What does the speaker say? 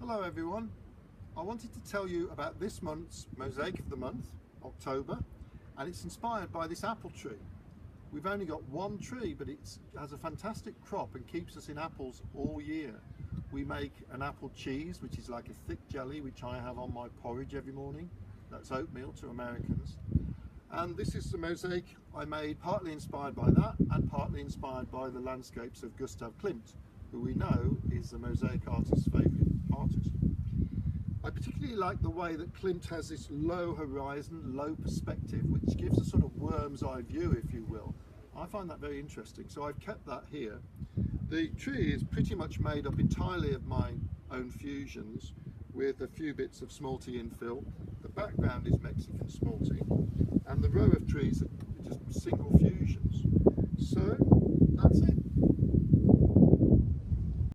Hello everyone, I wanted to tell you about this month's mosaic of the month, October, and it's inspired by this apple tree. We've only got one tree, but it has a fantastic crop and keeps us in apples all year. We make an apple cheese, which is like a thick jelly, which I have on my porridge every morning. That's oatmeal to Americans. And this is the mosaic I made, partly inspired by that and partly inspired by the landscapes of Gustav Klimt, who we know is the mosaic artist's favourite artist. I particularly like the way that Klimt has this low horizon, low perspective, which gives a sort of worm's eye view, if you will. I find that very interesting, so I've kept that here. The tree is pretty much made up entirely of my own fusions, with a few bits of smalty infill. The background is Mexican smalty, and the row of trees are just single fusions. So that's it.